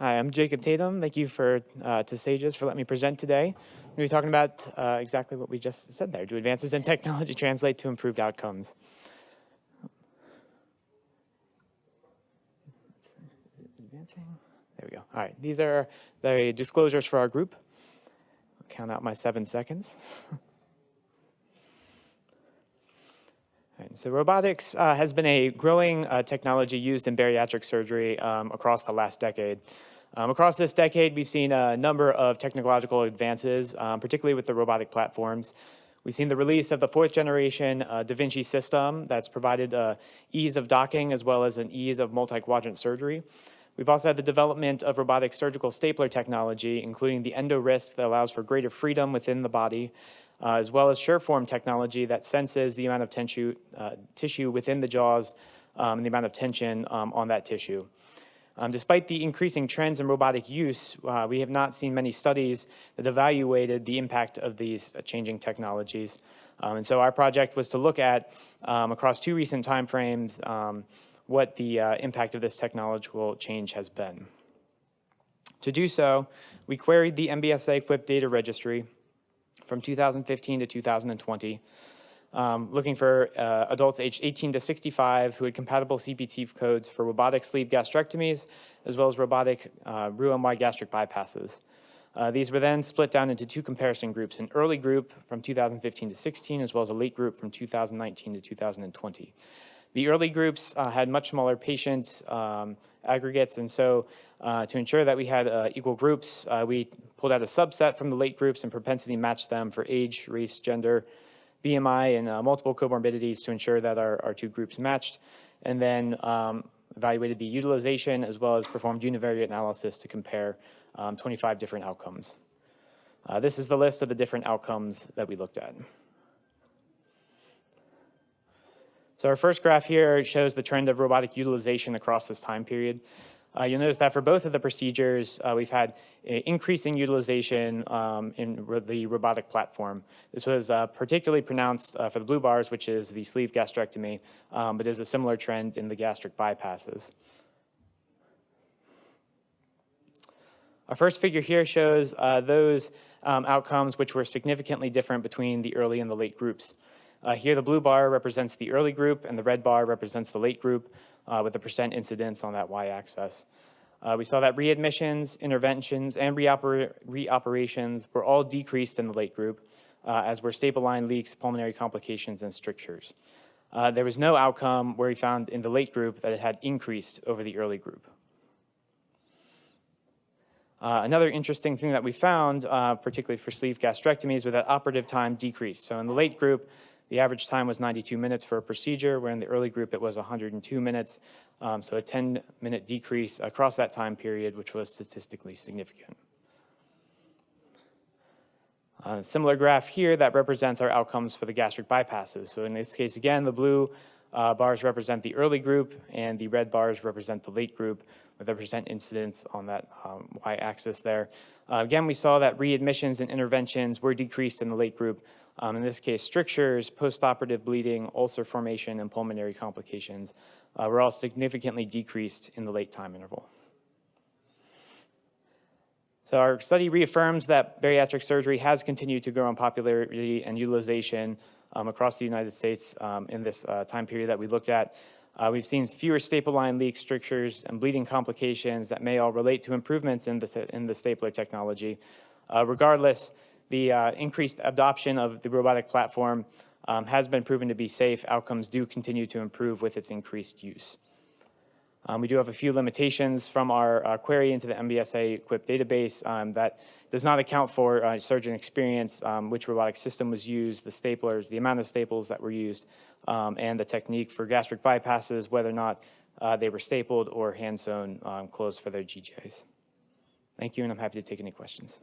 Hi, I'm Jacob Tatum. Thank you to Sages for letting me present today. We'll be talking about exactly what we just said there. Do advances in technology translate to improved outcomes? Advancing. There we go. All right, these are the disclosures for our group. I'll count out my 7 seconds. So robotics has been a growing technology used in bariatric surgery across the last decade. Across this decade, we've seen a number of technological advances, particularly with the robotic platforms. We've seen the release of the 4th generation Da Vinci system that's provided ease of docking as well as an ease of multi-quadrant surgery. We've also had the development of robotic surgical stapler technology, including the endo-wrist that allows for greater freedom within the body, as well as SureForm technology that senses the amount of tissue within the jaws and the amount of tension on that tissue. Despite the increasing trends in robotic use, we have not seen many studies that evaluated the impact of these changing technologies. And so our project was to look at, across 2 recent timeframes, what the impact of this technological change has been. To do so, we queried the MBSAQIP data registry from 2015 to 2020, looking for adults aged 18 to 65 who had compatible CPT codes for robotic sleeve gastrectomies, as well as robotic Roux-en-Y gastric bypasses. These were then split down into 2 comparison groups, an early group from 2015 to 16, as well as a late group from 2019 to 2020. The early groups had much smaller patient aggregates, and so to ensure that we had equal groups, we pulled out a subset from the late groups and propensity matched them for age, race, gender, BMI, and multiple comorbidities to ensure that our 2 groups matched, and then evaluated the utilization as well as performed univariate analysis to compare 25 different outcomes. This is the list of the different outcomes that we looked at. So our first graph here shows the trend of robotic utilization across this time period. You'll notice that for both of the procedures, we've had increasing utilization in the robotic platform. This was particularly pronounced for the blue bars, which is the sleeve gastrectomy, but is a similar trend in the gastric bypasses. Our first figure here shows those outcomes which were significantly different between the early and the late groups. Here, the blue bar represents the early group, and the red bar represents the late group, with the percent incidence on that y-axis. We saw that readmissions, interventions, and reoperations were all decreased in the late group, as were staple line leaks, pulmonary complications, and strictures. There was no outcome where we found in the late group that it had increased over the early group. Another interesting thing that we found, particularly for sleeve gastrectomies, was that operative time decreased. So in the late group, the average time was 92 minutes for a procedure, where in the early group it was 102 minutes, so a 10-minute decrease across that time period, which was statistically significant. Similar graph here that represents our outcomes for the gastric bypasses. So in this case, again, the blue bars represent the early group, and the red bars represent the late group, with a percent incidence on that y-axis there. Again, we saw that readmissions and interventions were decreased in the late group. In this case, strictures, postoperative bleeding, ulcer formation, and pulmonary complications were all significantly decreased in the late time interval. So our study reaffirms that bariatric surgery has continued to grow in popularity and utilization across the United States in this time period that we looked at. We've seen fewer staple line leaks, strictures, and bleeding complications that may all relate to improvements in the stapler technology. Regardless, the increased adoption of the robotic platform has been proven to be safe. Outcomes do continue to improve with its increased use. We do have a few limitations from our query into the MBSAQIP database that does not account for surgeon experience, which robotic system was used, the staplers, the amount of staples that were used, and the technique for gastric bypasses, whether or not they were stapled or hand-sewn closed for their GJs. Thank you, and I'm happy to take any questions.